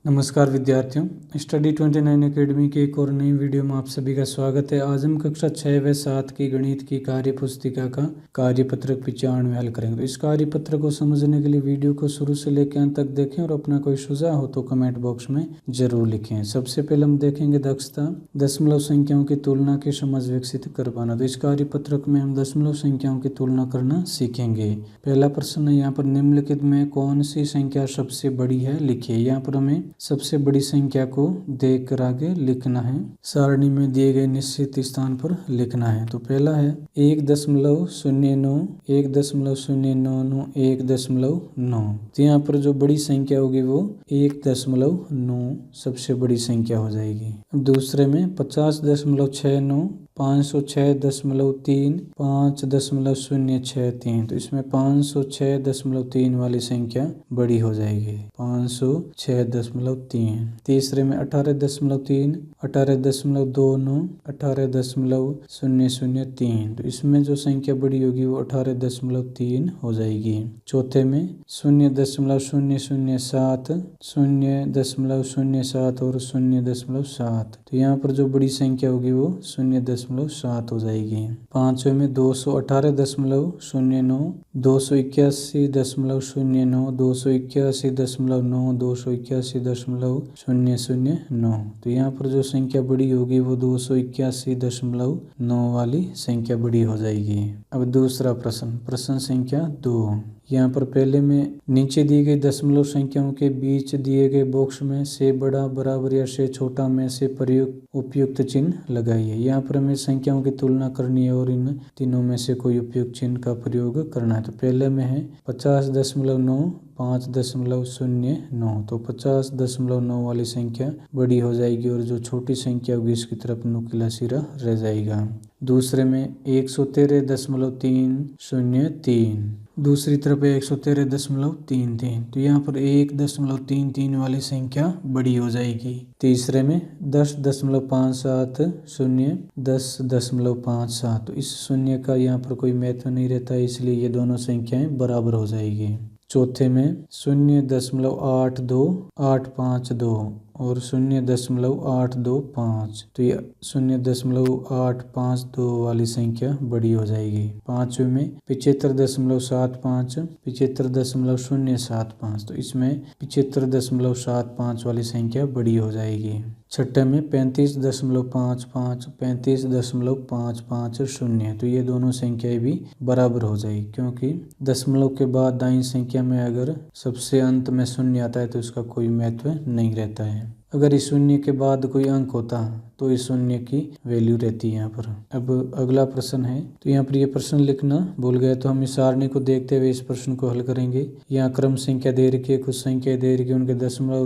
नमस्कार विद्यार्थियों, study 29 academy के एक और नई वीडियो में आप सभी का स्वागत है। आज हम कक्षा 6 व 7 की गणित की कार्य पुस्तिका का कार्यपत्रक 95 हल करेंगे। तो इस कार्यपत्र को समझने के लिए वीडियो को शुरू से लेकर अंत तक देखें और अपना कोई सुझाव हो तो कमेंट बॉक्स में जरूर लिखें। सबसे पहले हम देखेंगे दक्षता, दशमलव संख्याओं की तुलना की समझ विकसित कर पाना। तो इस कार्यपत्रक में हम दशमलव संख्याओं की तुलना करना सीखेंगे। पहला प्रश्न है यहाँ पर, निम्नलिखित में कौन सी संख्या सबसे बड़ी है, लिखिए। यहाँ पर हमें सबसे बड़ी संख्या को देखकर आगे लिखना है, सारणी में दिए गए निश्चित स्थान पर लिखना है। तो पहला है 1.09, 1.099, 1.9। तो यहाँ पर जो बड़ी संख्या होगी वो 1.9 सबसे बड़ी संख्या हो जाएगी। अब दूसरे में 50.69, 506.3, 5.063। तो इसमें 506.3 वाली संख्या बड़ी हो जाएगी, 506.3। तीसरे में 18.3, 18.29, 18.003। तो इसमें जो संख्या बड़ी होगी वो 18.3 हो जाएगी। चौथे में 0.007, 0.07 और 0.7। तो यहाँ पर जो बड़ी संख्या होगी वो 0.7 हो जाएगी। पांचवे में 218.09, 281.09, 281.9, 281.009। तो यहाँ पर जो संख्या बड़ी होगी वो 281.9 वाली संख्या बड़ी हो जाएगी। अब दूसरा प्रश्न, प्रश्न संख्या 2। यहाँ पर पहले में नीचे दी गई दशमलव संख्याओं के बीच दिए गए बॉक्स में से बड़ा, बराबर या से छोटा में से प्रयुक्त उपयुक्त चिन्ह लगाइए। यहाँ पर हमें संख्याओं की तुलना करनी है और इन तीनों में से कोई उपयुक्त चिन्ह का प्रयोग करना है। तो पहले में है 50.9, 5.09। तो 50.9 वाली संख्या बड़ी हो जाएगी और जो छोटी संख्या होगी इसकी तरफ नुकीला सिरा रह जाएगा। दूसरे में 113.303, दूसरी तरफ 113.33। तो यहाँ पर 1.33 वाली संख्या बड़ी हो जाएगी। तीसरे में 10.57, 10.57। तो इस शून्य का यहाँ पर कोई महत्व नहीं रहता है, इसलिए ये दोनों संख्याएं बराबर हो जाएगी। चौथे में 0.82, 852 और 0.825। तो ये 0.852 वाली संख्या बड़ी हो जाएगी। पांचवे में 75.75, 75.075। तो इसमें 75.75 वाली संख्या बड़ी हो जाएगी। छठे में 35.55, 35.550। तो ये दोनों संख्याएं भी बराबर हो जाएगी, क्योंकि दशमलव के बाद दाईं संख्या में अगर सबसे अंत में शून्य आता है तो इसका कोई महत्व नहीं रहता है। अगर इस शून्य के बाद कोई अंक होता तो इस शून्य की वैल्यू रहती है यहाँ पर। अब अगला प्रश्न है, तो यहाँ पर ये प्रश्न लिखना भूल गए तो हम इस सारणी को देखते हुए इस प्रश्न को हल करेंगे। यहाँ क्रम संख्या दे रखी है, कुछ संख्या दे रखी है, उनके दशमलव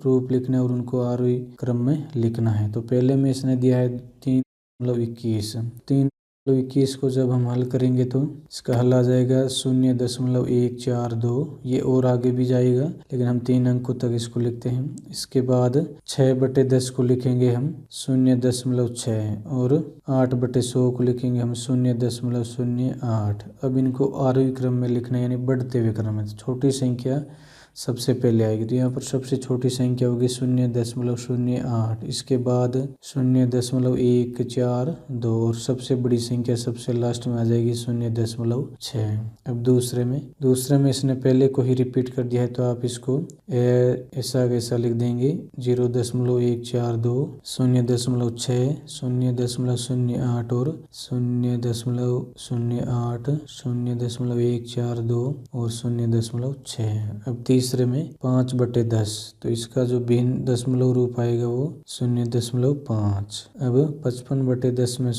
रूप लिखना है और उनको आरोही क्रम में लिखना है। तो पहले में इसने दिया है 3.21। 3.21 को जब हम हल करेंगे तो इसका हल आ जाएगा 0.142। ये और आगे भी जाएगा लेकिन हम 3 अंकों तक इसको लिखते हैं। इसके बाद 6/10 को लिखेंगे हम 0.6 और 8/100 को लिखेंगे हम 0.08। अब इनको आरोही क्रम में लिखना है, यानी बढ़ते हुए क्रम में। छोटी संख्या सबसे पहले आएगी, तो यहाँ पर सबसे छोटी संख्या होगी 0.08। इसके बाद 0.142 और सबसे बड़ी संख्या सबसे लास्ट में आ जाएगी 0.6। अब दूसरे में इसने पहले को ही रिपीट कर दिया है, तो आप इसको ऐसा लिख देंगे 0.142, 0.6, 0.08 और 0.08, 0.142 और 0.6। अब तीसरे में 5/10। तो इसका जो भिन्न दशमलव रूप आएगा वो 0.5। अब 55/10 में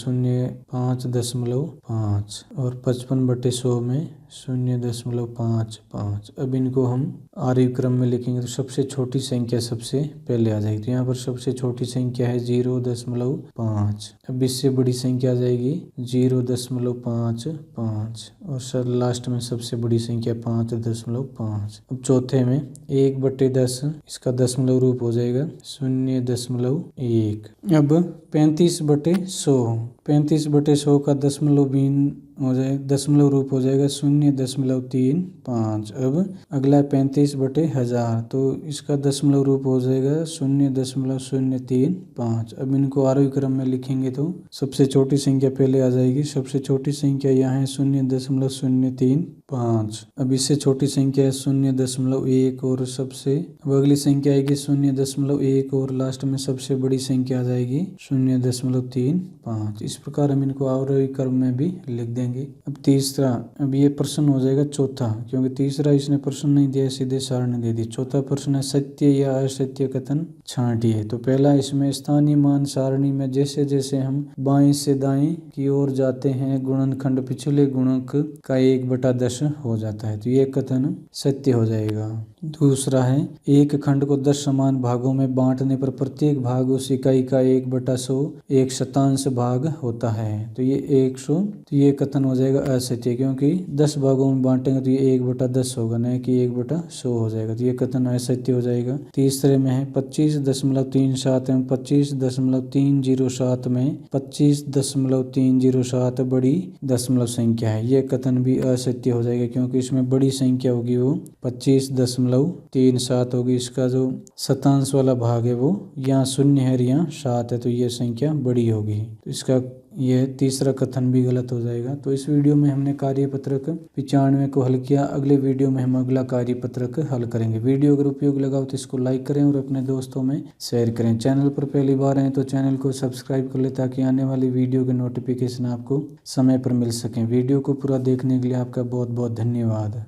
5.5 और 55/100 में 0.55। अब इनको हम आरोही क्रम में लिखेंगे तो सबसे छोटी संख्या सबसे पहले आ जाएगी। तो यहाँ पर सबसे छोटी संख्या है 0.5। अब इससे बड़ी संख्या आ जाएगी 0.55 और सर लास्ट में सबसे बड़ी संख्या 5.5। अब चौथे में 1/10, इसका दशमलव रूप हो जाएगा 0.1। अब 35/100, 35/100 का दशमलव भिन्न हो जाए दशमलव रूप हो जाएगा 0.35। अब अगला 35/1000, तो इसका दशमलव रूप हो जाएगा 0.035। अब इनको आरोही क्रम में लिखेंगे तो सबसे छोटी संख्या पहले आ जाएगी। सबसे छोटी संख्या यहाँ है 0.035। अब इससे छोटी संख्या है 0.1 और सबसे अब अगली संख्या आएगी 0.1 और लास्ट में सबसे बड़ी संख्या आ जाएगी 0.35। इस प्रकार हम इनको आरोही क्रम में भी लिख देंगे। अब तीसरा, अब ये प्रश्न हो जाएगा चौथा, क्योंकि तीसरा इसने प्रश्न नहीं दिया, सीधे सारणी दे दी। चौथा प्रश्न है सत्य या असत्य कथन छांटिए। तो पहला इसमें स्थानीय मान सारणी में जैसे जैसे हम बाएं से दाएं की ओर जाते हैं गुणनखंड पिछले गुणक का 1/10 हो जाता है, तो ये कथन सत्य हो जाएगा। दूसरा है एक खंड को 10 समान भागों में बांटने पर प्रत्येक भाग उस इकाई का 1/100 एक शतांश भाग होता है, तो ये 100, तो ये कथन हो जाएगा असत्य, क्योंकि 10 भागों में बांटेंगे तो ये 1/10 होगा, नहीं कि 1/100 हो जाएगा, तो ये कथन असत्य हो जाएगा। तीसरे में है 25.37 एवं 25.307 में 25.307 बड़ी दशमलव संख्या है, ये कथन भी असत्य हो जाएगा, क्योंकि इसमें बड़ी संख्या होगी वो 25.37 होगी। इसका जो शतांश वाला भाग है वो यहाँ 0 है, यहाँ 7 है, तो ये संख्या बड़ी होगी, तो इसका यह तीसरा कथन भी गलत हो जाएगा। तो इस वीडियो में हमने कार्यपत्रक 95 को हल किया। अगले वीडियो में हम अगला कार्यपत्रक हल करेंगे। वीडियो अगर उपयोग लगा हो तो इसको लाइक करें और अपने दोस्तों में शेयर करें। चैनल पर पहली बार आए तो चैनल को सब्सक्राइब कर ले, ताकि आने वाली वीडियो के नोटिफिकेशन आपको समय पर मिल सकें। वीडियो को पूरा देखने के लिए आपका बहुत बहुत धन्यवाद।